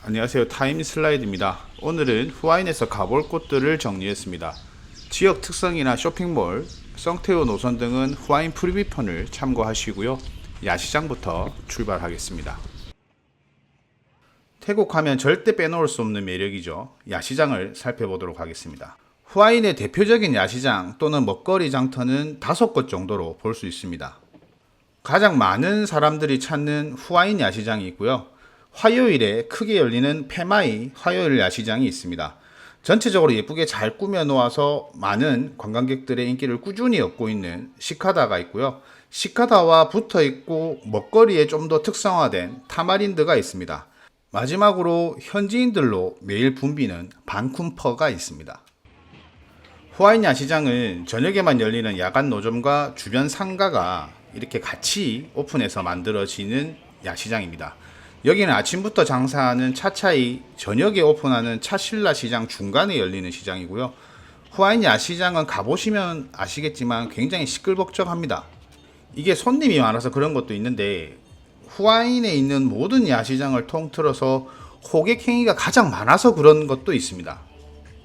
안녕하세요. 타임슬라이드입니다. 오늘은 후아인에서 가볼 곳들을 정리했습니다. 지역 특성이나 쇼핑몰, 썽태우 노선 등은 후아인 프리뷰편을 참고하시고요. 야시장부터 출발하겠습니다. 태국 하면 절대 빼놓을 수 없는 매력이죠. 야시장을 살펴보도록 하겠습니다. 후아인의 대표적인 야시장 또는 먹거리 장터는 5곳 정도로 볼 수 있습니다. 가장 많은 사람들이 찾는 후아인 야시장이 있고요. 화요일에 크게 열리는 페마이 화요일 야시장이 있습니다. 전체적으로 예쁘게 잘 꾸며 놓아서 많은 관광객들의 인기를 꾸준히 얻고 있는 시카다가 있고요. 시카다와 붙어 있고 먹거리에 좀 더 특성화된 타마린드가 있습니다. 마지막으로 현지인들로 매일 붐비는 반쿤퍼가 있습니다. 후아인 야시장은 저녁에만 열리는 야간 노점과 주변 상가가 이렇게 같이 오픈해서 만들어지는 야시장입니다. 여기는 아침부터 장사하는 차차이, 저녁에 오픈하는 차실라 시장 중간에 열리는 시장이고요. 후아인 야시장은 가보시면 아시겠지만 굉장히 시끌벅적합니다. 이게 손님이 많아서 그런 것도 있는데 후아인에 있는 모든 야시장을 통틀어서 호객 행위가 가장 많아서 그런 것도 있습니다.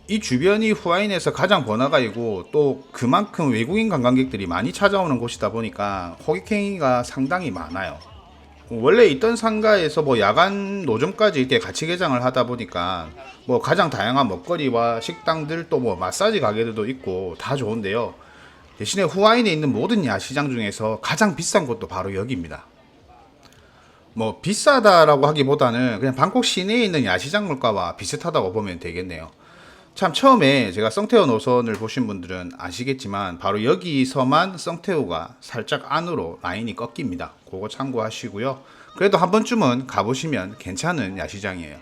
이 주변이 후아인에서 가장 번화가이고 또 그만큼 외국인 관광객들이 많이 찾아오는 곳이다 보니까 호객 행위가 상당히 많아요. 원래 있던 상가에서 야간 노점까지 이렇게 같이 개장을 하다 보니까 가장 다양한 먹거리와 식당들 또 마사지 가게들도 있고 다 좋은데요. 대신에 후아인에 있는 모든 야시장 중에서 가장 비싼 곳도 바로 여기입니다. 비싸다라고 하기보다는 그냥 방콕 시내에 있는 야시장 물가와 비슷하다고 보면 되겠네요. 참 처음에 제가 썽태우 노선을 보신 분들은 아시겠지만 바로 여기서만 썽태우가 살짝 안으로 라인이 꺾입니다. 그거 참고하시고요. 그래도 한 번쯤은 가보시면 괜찮은 야시장이에요.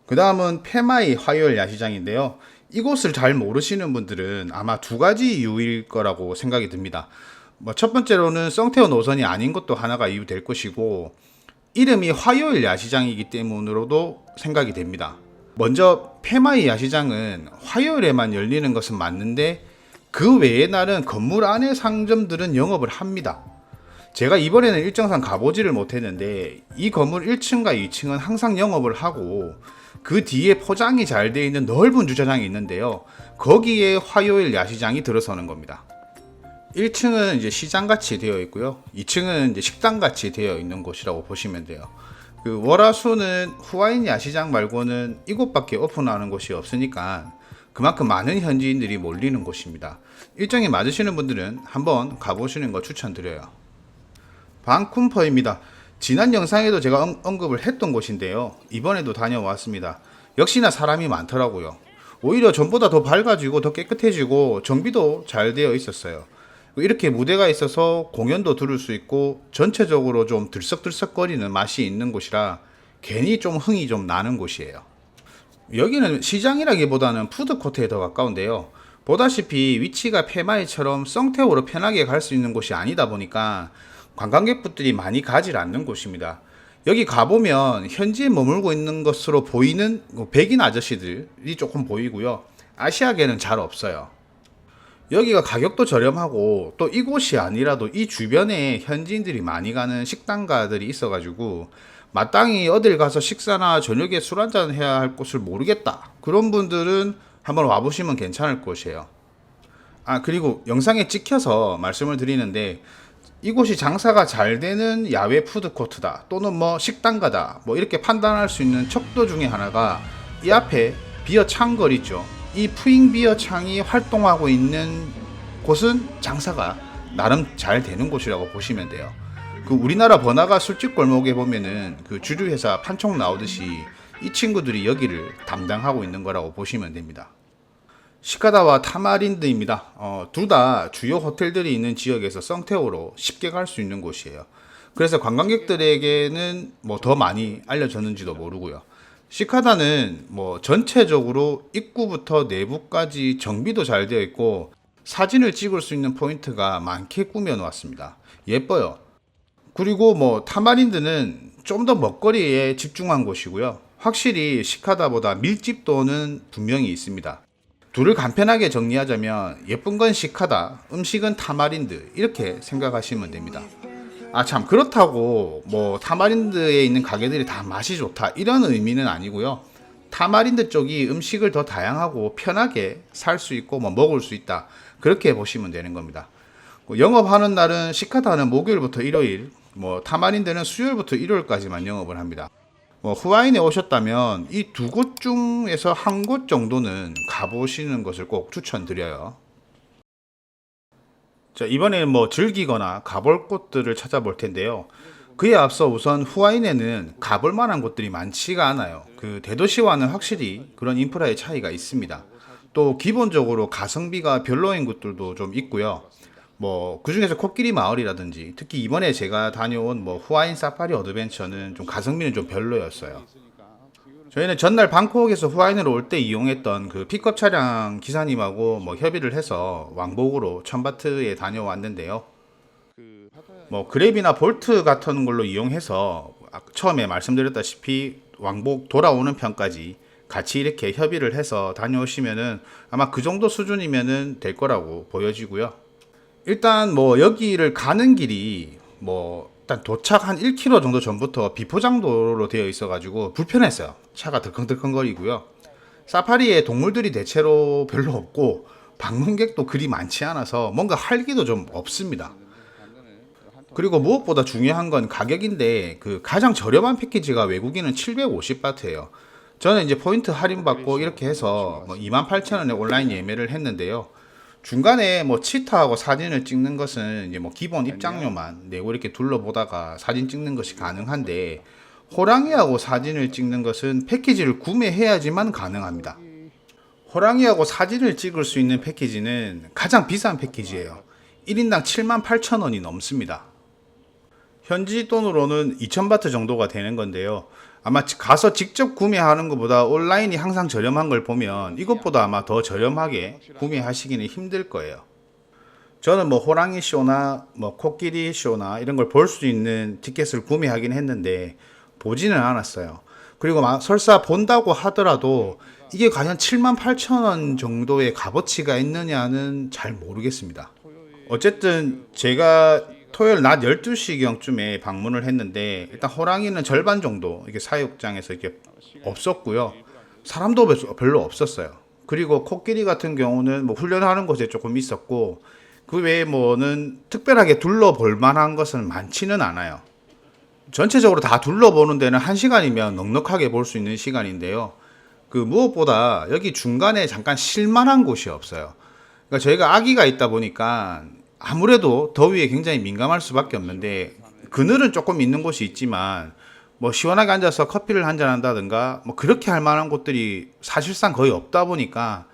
그 다음은 페마이 화요일 야시장인데요. 이곳을 잘 모르시는 분들은 아마 두 가지 이유일 거라고 생각이 듭니다. 첫 번째로는 썽태우 노선이 아닌 것도 하나가 이유 될 것이고 이름이 화요일 야시장이기 때문으로도 생각이 됩니다. 먼저 페마이 야시장은 화요일에만 열리는 것은 맞는데 그 외의 날은 건물 안의 상점들은 영업을 합니다. 제가 이번에는 일정상 가보지를 못했는데 이 건물 1층과 2층은 항상 영업을 하고 그 뒤에 포장이 잘 되어 있는 넓은 주차장이 있는데요. 거기에 화요일 야시장이 들어서는 겁니다. 1층은 이제 시장같이 되어 있고요. 2층은 이제 식당같이 되어 있는 곳이라고 보시면 돼요. 월화수는 후아인 야시장 말고는 이곳밖에 오픈하는 곳이 없으니까 그만큼 많은 현지인들이 몰리는 곳입니다. 일정이 맞으시는 분들은 한번 가보시는 거 추천드려요. 방쿤퍼입니다. 지난 영상에도 제가 언급을 했던 곳인데요. 이번에도 다녀왔습니다. 역시나 사람이 많더라고요. 오히려 전보다 더 밝아지고 더 깨끗해지고 정비도 잘 되어 있었어요. 이렇게 무대가 있어서 공연도 들을 수 있고 전체적으로 좀 들썩들썩거리는 맛이 있는 곳이라 괜히 좀 흥이 좀 나는 곳이에요. 여기는 시장이라기보다는 푸드코트에 더 가까운데요. 보다시피 위치가 페마이처럼 썽태우로 편하게 갈 수 있는 곳이 아니다 보니까 관광객분들이 많이 가질 않는 곳입니다. 여기 가보면 현지에 머물고 있는 것으로 보이는 백인 아저씨들이 조금 보이고요. 아시아계는 잘 없어요. 여기가 가격도 저렴하고 또 이곳이 아니라도 이 주변에 현지인들이 많이 가는 식당가들이 있어가지고 마땅히 어딜 가서 식사나 저녁에 술 한잔 해야 할 곳을 모르겠다, 그런 분들은 한번 와보시면 괜찮을 곳이에요. 그리고 영상에 찍혀서 말씀을 드리는데 이곳이 장사가 잘 되는 야외 푸드코트다 또는 식당가다 이렇게 판단할 수 있는 척도 중에 하나가 이 앞에 비어 창거리 있죠. 이 푸잉 비어 창이 활동하고 있는 곳은 장사가 나름 잘 되는 곳이라고 보시면 돼요. 우리나라 번화가 술집 골목에 보면은 주류회사 판촉 나오듯이 이 친구들이 여기를 담당하고 있는 거라고 보시면 됩니다. 시카다와 타마린드입니다. 둘 다 주요 호텔들이 있는 지역에서 썽태우로 쉽게 갈 수 있는 곳이에요. 그래서 관광객들에게는 더 많이 알려졌는지도 모르고요. 시카다는 전체적으로 입구부터 내부까지 정비도 잘 되어 있고 사진을 찍을 수 있는 포인트가 많게 꾸며 놓았습니다. 예뻐요. 그리고 타마린드는 좀 더 먹거리에 집중한 곳이고요. 확실히 시카다보다 밀집도는 분명히 있습니다. 둘을 간편하게 정리하자면 예쁜 건 시카다, 음식은 타마린드, 이렇게 생각하시면 됩니다. 아, 참, 그렇다고 뭐 타마린드에 있는 가게들이 다 맛이 좋다 이런 의미는 아니고요. 타마린드 쪽이 음식을 더 다양하고 편하게 살 수 있고 뭐 먹을 수 있다, 그렇게 보시면 되는 겁니다. 뭐 영업하는 날은 시카타는 목요일부터 일요일, 뭐 타마린드는 수요일부터 일요일까지만 영업을 합니다. 뭐 후아인에 오셨다면 이 두 곳 중에서 한 곳 정도는 가보시는 것을 꼭 추천드려요. 자, 이번에는 뭐 즐기거나 가볼 곳들을 찾아볼 텐데요. 그에 앞서 우선 후아인에는 가볼 만한 곳들이 많지가 않아요. 그 대도시와는 확실히 그런 인프라의 차이가 있습니다. 또 기본적으로 가성비가 별로인 곳들도 좀 있고요. 뭐 그중에서 코끼리 마을이라든지 특히 이번에 제가 다녀온 뭐 후아인 사파리 어드벤처는 좀 가성비는 좀 별로였어요. 저희는 전날 방콕에서 후아인으로 올 때 이용했던 그 픽업 차량 기사님하고 뭐 협의를 해서 왕복으로 천바트에 다녀왔는데요. 뭐 그랩이나 볼트 같은 걸로 이용해서 처음에 말씀드렸다시피 왕복 돌아오는 편까지 같이 이렇게 협의를 해서 다녀오시면은 아마 그 정도 수준이면은 될 거라고 보여지고요. 일단 뭐 여기를 가는 길이 뭐 일단 도착 한 1km 정도 전부터 비포장도로 되어 있어가지고 불편했어요. 차가 덜컹덜컹거리고요. 사파리에 동물들이 대체로 별로 없고 방문객도 그리 많지 않아서 뭔가 할기도 좀 없습니다. 그리고 무엇보다 중요한 건 가격인데 그 가장 저렴한 패키지가 외국인은 750바트예요. 저는 이제 포인트 할인받고 이렇게 해서 뭐 28,000원에 온라인 예매를 했는데요. 중간에 뭐 치타하고 사진을 찍는 것은 이제 뭐 기본 입장료만 내고 이렇게 둘러보다가 사진 찍는 것이 가능한데, 호랑이하고 사진을 찍는 것은 패키지를 구매해야지만 가능합니다. 호랑이하고 사진을 찍을 수 있는 패키지는 가장 비싼 패키지예요. 1인당 78,000원이 넘습니다. 현지 돈으로는 2,000바트 정도가 되는 건데요. 아마 가서 직접 구매하는 것보다 온라인이 항상 저렴한 걸 보면 이것보다 아마 더 저렴하게 구매하시기는 힘들 거예요. 저는 뭐 호랑이 쇼나 뭐 코끼리 쇼나 이런 걸 볼 수 있는 티켓을 구매하긴 했는데 보지는 않았어요. 그리고 설사 본다고 하더라도 이게 과연 78,000원 정도의 값어치가 있느냐는 잘 모르겠습니다. 어쨌든 제가 토요일 낮 12시경쯤에 방문을 했는데 일단 호랑이는 절반 정도 이렇게 사육장에서 이렇게 없었고요. 사람도 별로 없었어요. 그리고 코끼리 같은 경우는 뭐 훈련하는 곳에 조금 있었고 그 외에 뭐는 특별하게 둘러볼 만한 것은 많지는 않아요. 전체적으로 다 둘러보는 데는 1시간이면 넉넉하게 볼 수 있는 시간인데요. 그 무엇보다 여기 중간에 잠깐 쉴만한 곳이 없어요. 그러니까 저희가 아기가 있다 보니까 아무래도 더위에 굉장히 민감할 수밖에 없는데, 그늘은 조금 있는 곳이 있지만 뭐 시원하게 앉아서 커피를 한잔 한다든가 뭐 그렇게 할 만한 곳들이 사실상 거의 없다 보니까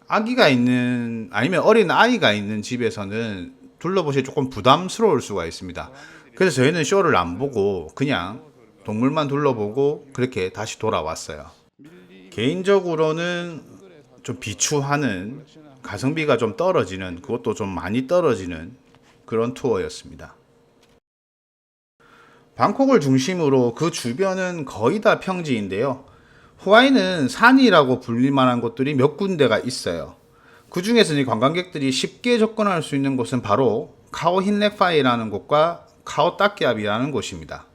아기가 있는 아니면 어린 아이가 있는 집에서는 둘러보시기 조금 부담스러울 수가 있습니다. 그래서 저희는 쇼를 안 보고 그냥 동물만 둘러보고 그렇게 다시 돌아왔어요. 개인적으로는 좀 비추하는, 가성비가 좀 떨어지는, 그것도 좀 많이 떨어지는 그런 투어였습니다. 방콕을 중심으로 그 주변은 거의 다 평지인데요. 후아이는 산이라고 불릴 만한 곳들이 몇 군데가 있어요. 그 중에서 관광객들이 쉽게 접근할 수 있는 곳은 바로 카오 흰렉파이라는 곳과 카오 따끼압이라는 곳입니다.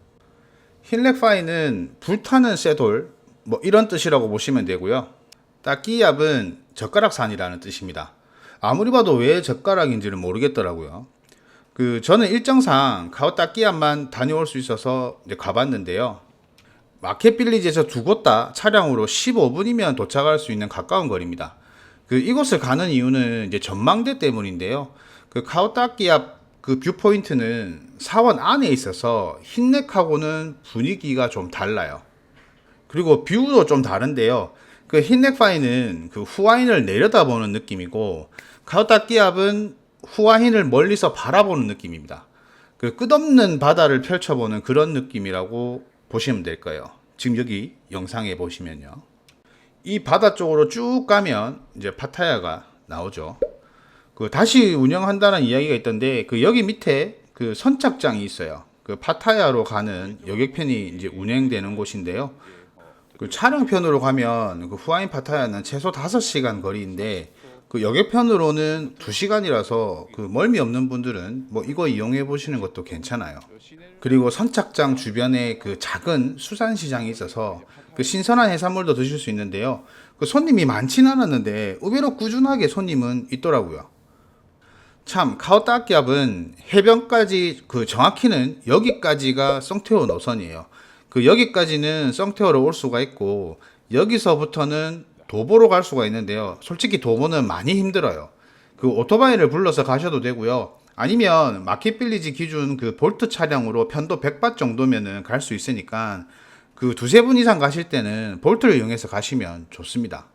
흰렉파이는 불타는 쇠돌 뭐 이런 뜻이라고 보시면 되고요. 따끼압은 젓가락산이라는 뜻입니다. 아무리 봐도 왜 젓가락인지를 모르겠더라고요. 저는 일정상 카오 따끼압만 다녀올 수 있어서 이제 가봤는데요. 마켓 빌리지에서 두 곳 다 차량으로 15분이면 도착할 수 있는 가까운 거리입니다. 이곳을 가는 이유는 이제 전망대 때문인데요. 카오 따끼압 뷰포인트는 사원 안에 있어서 흰렉하고는 분위기가 좀 달라요. 그리고 뷰도 좀 다른데요. 흰렉파이는 후아인을 내려다보는 느낌이고, 카오 따끼압은 후아인을 멀리서 바라보는 느낌입니다. 끝없는 바다를 펼쳐보는 그런 느낌이라고 보시면 될 거예요. 지금 여기 영상에 보시면요. 이 바다 쪽으로 쭉 가면 이제 파타야가 나오죠. 다시 운영한다는 이야기가 있던데 여기 밑에 선착장이 있어요. 파타야로 가는 여객편이 이제 운행되는 곳인데요. 차량편으로 가면 후아인 파타야는 최소 5시간 거리인데 그 여객편으로는 2시간이라서 그 멀미 없는 분들은 뭐 이거 이용해 보시는 것도 괜찮아요. 그리고 선착장 주변에 그 작은 수산시장이 있어서 그 신선한 해산물도 드실 수 있는데요. 그 손님이 많진 않았는데 의외로 꾸준하게 손님은 있더라고요. 참 카오따키압은 해변까지 그 정확히는 여기까지가 성태호 노선이에요. 그 여기까지는 성태호로 올 수가 있고 여기서부터는 도보로 갈 수가 있는데요. 솔직히 도보는 많이 힘들어요. 그 오토바이를 불러서 가셔도 되고요. 아니면 마켓빌리지 기준 그 볼트 차량으로 편도 100밭 정도면은 갈 수 있으니까 그 두세 분 이상 가실 때는 볼트를 이용해서 가시면 좋습니다.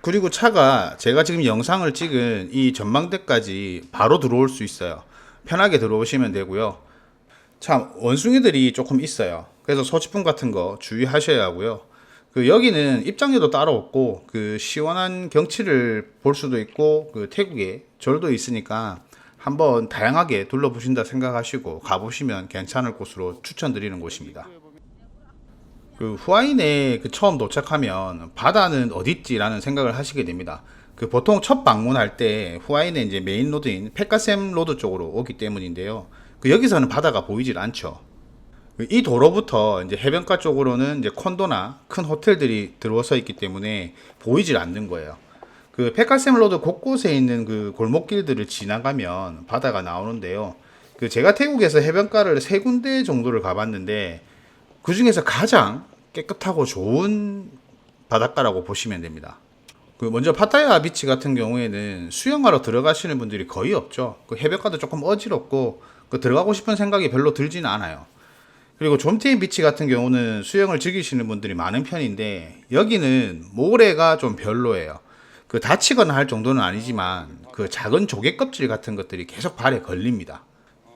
그리고 차가 제가 지금 영상을 찍은 이 전망대까지 바로 들어올 수 있어요. 편하게 들어오시면 되고요. 참 원숭이들이 조금 있어요. 그래서 소지품 같은 거 주의하셔야 하고요. 그 여기는 입장료도 따로 없고 그 시원한 경치를 볼 수도 있고 그 태국에 절도 있으니까 한번 다양하게 둘러보신다 생각하시고 가보시면 괜찮을 곳으로 추천드리는 곳입니다. 그 후아인에 그 처음 도착하면 바다는 어딨지라는 생각을 하시게 됩니다. 그 보통 첫 방문할 때 후아인에 이제 메인 로드인 펫가셈 로드 쪽으로 오기 때문인데요. 그 여기서는 바다가 보이질 않죠. 이 도로부터 이제 해변가 쪽으로는 이제 콘도나 큰 호텔들이 들어서 있기 때문에 보이질 않는 거예요. 그 펫가셈 로드 곳곳에 있는 그 골목길들을 지나가면 바다가 나오는데요. 그 제가 태국에서 해변가를 3군데 정도를 가봤는데 그 중에서 가장 깨끗하고 좋은 바닷가라고 보시면 됩니다. 그 먼저 파타야 비치 같은 경우에는 수영하러 들어가시는 분들이 거의 없죠. 그 해변가도 조금 어지럽고 그 들어가고 싶은 생각이 별로 들지는 않아요. 그리고 좀테인 비치 같은 경우는 수영을 즐기시는 분들이 많은 편인데 여기는 모래가 좀 별로예요. 그 다치거나 할 정도는 아니지만 그 작은 조개 껍질 같은 것들이 계속 발에 걸립니다.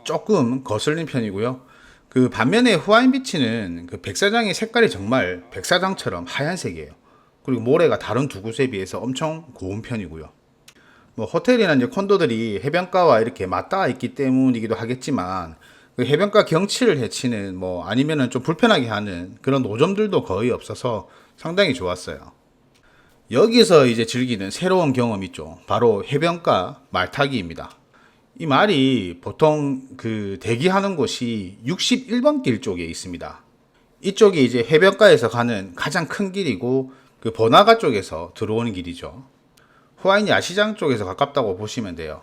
조금 거슬린 편이고요. 그 반면에 후아인 비치는 그 백사장의 색깔이 정말 백사장처럼 하얀색이에요. 그리고 모래가 다른 두 곳에 비해서 엄청 고운 편이고요. 뭐 호텔이나 이제 콘도들이 해변가와 이렇게 맞닿아 있기 때문이기도 하겠지만 그 해변가 경치를 해치는 뭐 아니면은 좀 불편하게 하는 그런 노점들도 거의 없어서 상당히 좋았어요. 여기서 이제 즐기는 새로운 경험이 있죠. 바로 해변가 말타기입니다. 이 말이 보통 그 대기하는 곳이 61번 길 쪽에 있습니다. 이쪽이 이제 해변가에서 가는 가장 큰 길이고 그 번화가 쪽에서 들어오는 길이죠. 후아인 야시장 쪽에서 가깝다고 보시면 돼요.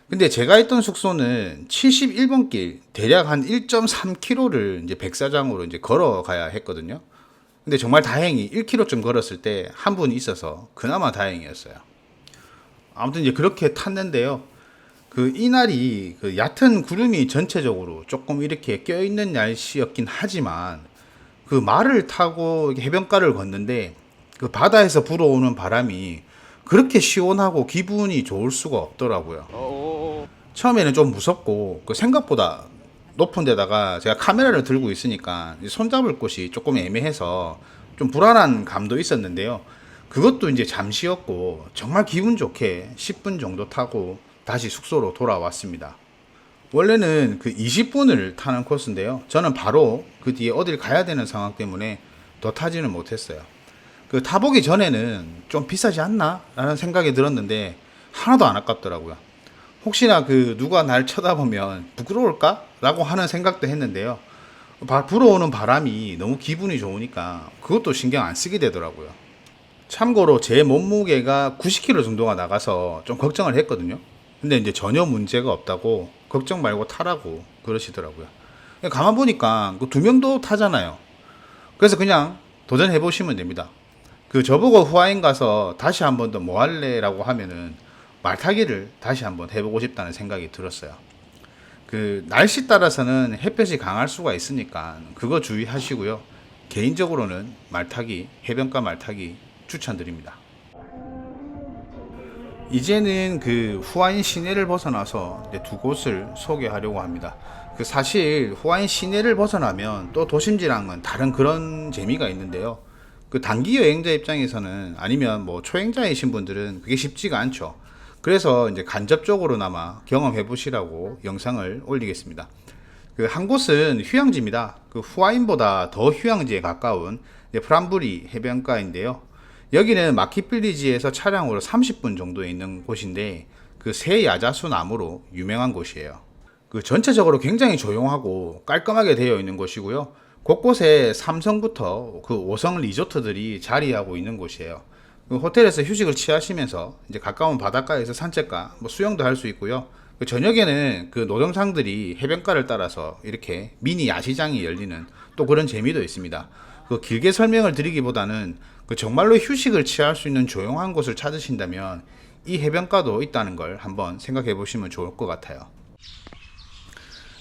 근데 제가 있던 숙소는 71번 길 대략 한 1.3km를 이제 백사장으로 이제 걸어가야 했거든요. 근데 정말 다행히 1km쯤 걸었을 때 한 분이 있어서 그나마 다행이었어요. 아무튼 이제 그렇게 탔는데요. 그 이날이 그 얕은 구름이 전체적으로 조금 이렇게 껴있는 날씨였긴 하지만 그 말을 타고 해변가를 걷는데 그 바다에서 불어오는 바람이 그렇게 시원하고 기분이 좋을 수가 없더라고요. 처음에는 좀 무섭고 그 생각보다 높은 데다가 제가 카메라를 들고 있으니까 손잡을 곳이 조금 애매해서 좀 불안한 감도 있었는데요. 그것도 이제 잠시였고 정말 기분 좋게 10분 정도 타고 다시 숙소로 돌아왔습니다. 원래는 그 20분을 타는 코스인데요. 저는 바로 그 뒤에 어딜 가야 되는 상황 때문에 더 타지는 못했어요. 그 타보기 전에는 좀 비싸지 않나? 라는 생각이 들었는데 하나도 안 아깝더라고요. 혹시나 그 누가 날 쳐다보면 부끄러울까? 라고 하는 생각도 했는데요. 불어오는 바람이 너무 기분이 좋으니까 그것도 신경 안 쓰게 되더라고요. 참고로 제 몸무게가 90kg 정도가 나가서 좀 걱정을 했거든요. 근데 이제 전혀 문제가 없다고 걱정 말고 타라고 그러시더라고요. 가만 보니까 그 2명도 타잖아요. 그래서 그냥 도전해 보시면 됩니다. 그 저보고 후아인 가서 다시 한 번 더 뭐 할래? 라고 하면은 말타기를 다시 한번 해보고 싶다는 생각이 들었어요. 그 날씨 따라서는 햇볕이 강할 수가 있으니까 그거 주의하시고요. 개인적으로는 말타기, 해변가 말타기 추천드립니다. 이제는 그 후아인 시내를 벗어나서 두 곳을 소개하려고 합니다. 그 사실 후아인 시내를 벗어나면 또 도심지랑은 다른 그런 재미가 있는데요. 그 단기 여행자 입장에서는 아니면 뭐 초행자이신 분들은 그게 쉽지가 않죠. 그래서 이제 간접적으로나마 경험해 보시라고 영상을 올리겠습니다. 그 한 곳은 휴양지입니다. 그 후아인보다 더 휴양지에 가까운 프람부리 해변가인데요. 여기는 마키빌리지에서 차량으로 30분 정도에 있는 곳인데 그 새 야자수 나무로 유명한 곳이에요. 그 전체적으로 굉장히 조용하고 깔끔하게 되어 있는 곳이고요. 곳곳에 3성부터 그 5성 리조트들이 자리하고 있는 곳이에요. 그 호텔에서 휴식을 취하시면서 이제 가까운 바닷가에서 산책과 뭐 수영도 할 수 있고요. 그 저녁에는 그 노점상들이 해변가를 따라서 이렇게 미니 야시장이 열리는 또 그런 재미도 있습니다. 그 길게 설명을 드리기보다는 그 정말로 휴식을 취할 수 있는 조용한 곳을 찾으신다면 이 해변가도 있다는 걸 한번 생각해 보시면 좋을 것 같아요.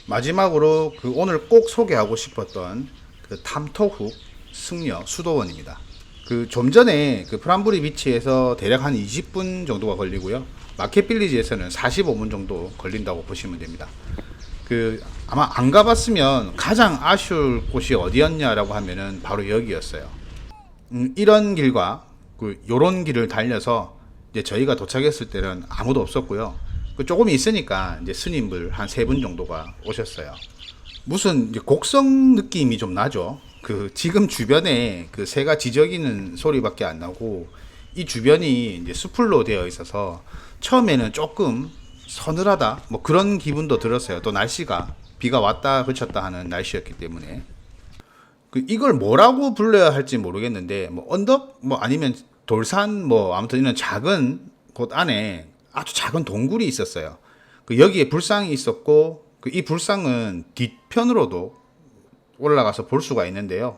마지막으로 그 오늘 꼭 소개하고 싶었던 그 탐토훅 승려 수도원입니다. 그 좀 전에 그 프란부리 비치에서 대략 한 20분 정도가 걸리고요. 마켓빌리지에서는 45분 정도 걸린다고 보시면 됩니다. 그 아마 안 가봤으면 가장 아쉬울 곳이 어디였냐라고 하면은 바로 여기였어요. 이런 길과 그 요런 길을 달려서 이제 저희가 도착했을 때는 아무도 없었고요. 그 조금 있으니까 이제 스님들 한 3분 정도가 오셨어요. 무슨 이제 곡성 느낌이 좀 나죠. 그 지금 주변에 그 새가 지저귀는 소리밖에 안 나고 이 주변이 이제 숲풀로 되어 있어서 처음에는 조금 서늘하다 뭐 그런 기분도 들었어요. 또 날씨가 비가 왔다 그쳤다 하는 날씨였기 때문에 그 이걸 뭐라고 불러야 할지 모르겠는데 뭐 언덕 뭐 아니면 돌산 뭐 아무튼 이런 작은 곳 안에 아주 작은 동굴이 있었어요. 그 여기에 불상이 있었고 그 이 불상은 뒤편으로도 올라가서 볼 수가 있는데요.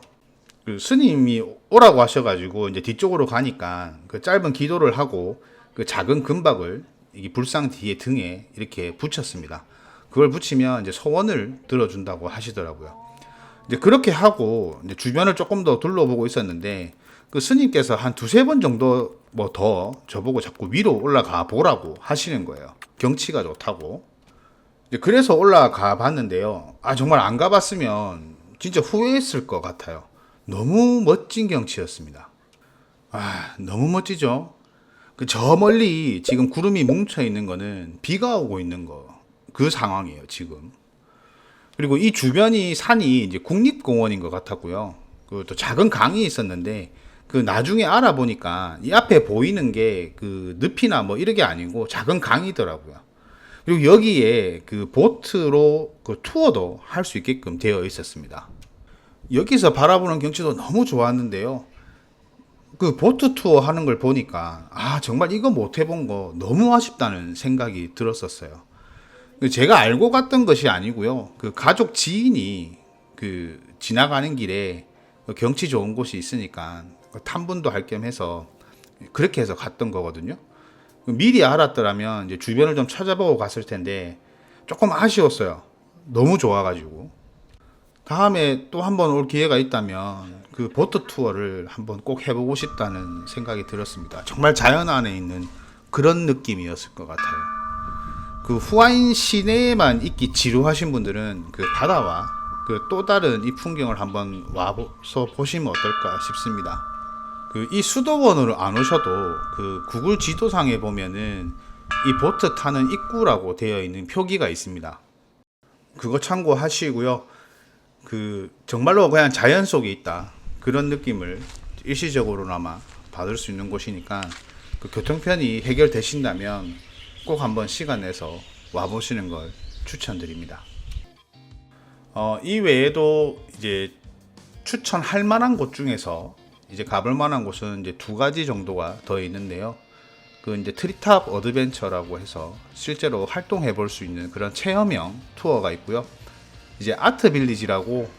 그 스님이 오라고 하셔가지고 이제 뒤쪽으로 가니까 그 짧은 기도를 하고 그 작은 금박을 이 불상 뒤에 등에 이렇게 붙였습니다. 그걸 붙이면 이제 소원을 들어준다고 하시더라고요. 이제 그렇게 하고 이제 주변을 조금 더 둘러보고 있었는데 그 스님께서 한 2-3번 정도 뭐 더 저보고 자꾸 위로 올라가 보라고 하시는 거예요. 경치가 좋다고. 이제 그래서 올라가 봤는데요. 아, 정말 안 가봤으면 진짜 후회했을 것 같아요. 너무 멋진 경치였습니다. 아, 너무 멋지죠? 그 저 멀리 지금 구름이 뭉쳐 있는 거는 비가 오고 있는 거. 그 상황이에요, 지금. 그리고 이 주변이 산이 이제 국립공원인 것 같았고요. 그 또 작은 강이 있었는데 그 나중에 알아보니까 이 앞에 보이는 게 그 늪이나 뭐 이런 게 아니고 작은 강이더라고요. 그리고 여기에 그 보트로 그 투어도 할 수 있게끔 되어 있었습니다. 여기서 바라보는 경치도 너무 좋았는데요. 그 보트 투어 하는 걸 보니까 아, 정말 이거 못 해본 거 너무 아쉽다는 생각이 들었었어요. 제가 알고 갔던 것이 아니고요. 그 가족 지인이 그 지나가는 길에 경치 좋은 곳이 있으니까 탐문도 할 겸 해서 그렇게 해서 갔던 거거든요. 미리 알았더라면 이제 주변을 좀 찾아보고 갔을 텐데 조금 아쉬웠어요. 너무 좋아가지고. 다음에 또 한번 올 기회가 있다면 그 보트 투어를 한번 꼭 해보고 싶다는 생각이 들었습니다. 정말 자연 안에 있는 그런 느낌이었을 것 같아요. 그 후아인 시내에만 있기 지루하신 분들은 그 바다와 그 또 다른 이 풍경을 한번 와서 보시면 어떨까 싶습니다. 그 이 수도원으로 안 오셔도 그 구글 지도상에 보면은 이 보트 타는 입구라고 되어 있는 표기가 있습니다. 그거 참고하시고요. 그 정말로 그냥 자연 속에 있다 그런 느낌을 일시적으로나마 받을 수 있는 곳이니까 그 교통편이 해결되신다면 꼭 한번 시간 내서 와보시는 걸 추천드립니다. 이 외에도 이제 추천할 만한 곳 중에서 이제 가볼 만한 곳은 이제 2가지 정도가 더 있는데요. 그 이제 트리탑 어드벤처라고 해서 실제로 활동해 볼 수 있는 그런 체험형 투어가 있고요. 이제 아트 빌리지라고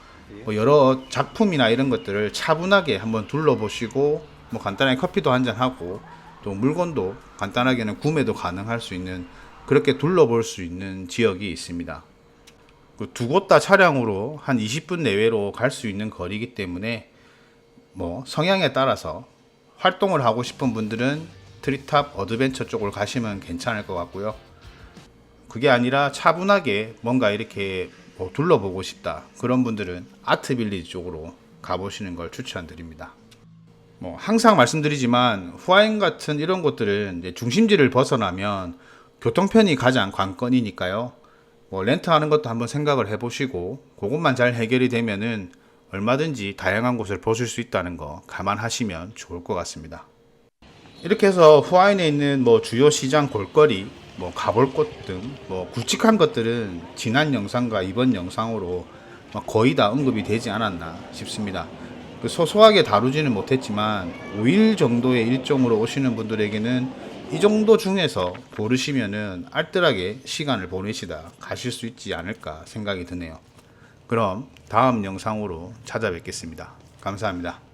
뭐 여러 작품이나 이런 것들을 차분하게 한번 둘러보시고 뭐 간단하게 커피도 한잔 하고 또 물건도 간단하게는 구매도 가능할 수 있는 그렇게 둘러볼 수 있는 지역이 있습니다. 그 2곳 다 차량으로 한 20분 내외로 갈 수 있는 거리이기 때문에 뭐 성향에 따라서 활동을 하고 싶은 분들은 트리탑 어드벤처 쪽을 가시면 괜찮을 것 같고요. 그게 아니라 차분하게 뭔가 이렇게 뭐 둘러보고 싶다 그런 분들은 아트 빌리지 쪽으로 가보시는 걸 추천드립니다. 뭐 항상 말씀드리지만 후아인 같은 이런 곳들은 이제 중심지를 벗어나면 교통편이 가장 관건이니까요. 뭐 렌트하는 것도 한번 생각을 해보시고 그것만 잘 해결이 되면은 얼마든지 다양한 곳을 보실 수 있다는 거 감안하시면 좋을 것 같습니다. 이렇게 해서 후아인에 있는 뭐 주요 시장 볼거리, 뭐 가볼 곳 등 뭐 굵직한 것들은 지난 영상과 이번 영상으로 거의 다 언급이 되지 않았나 싶습니다. 그 소소하게 다루지는 못했지만 5일 정도의 일정으로 오시는 분들에게는 이 정도 중에서 고르시면은 알뜰하게 시간을 보내시다 가실 수 있지 않을까 생각이 드네요. 그럼 다음 영상으로 찾아뵙겠습니다. 감사합니다.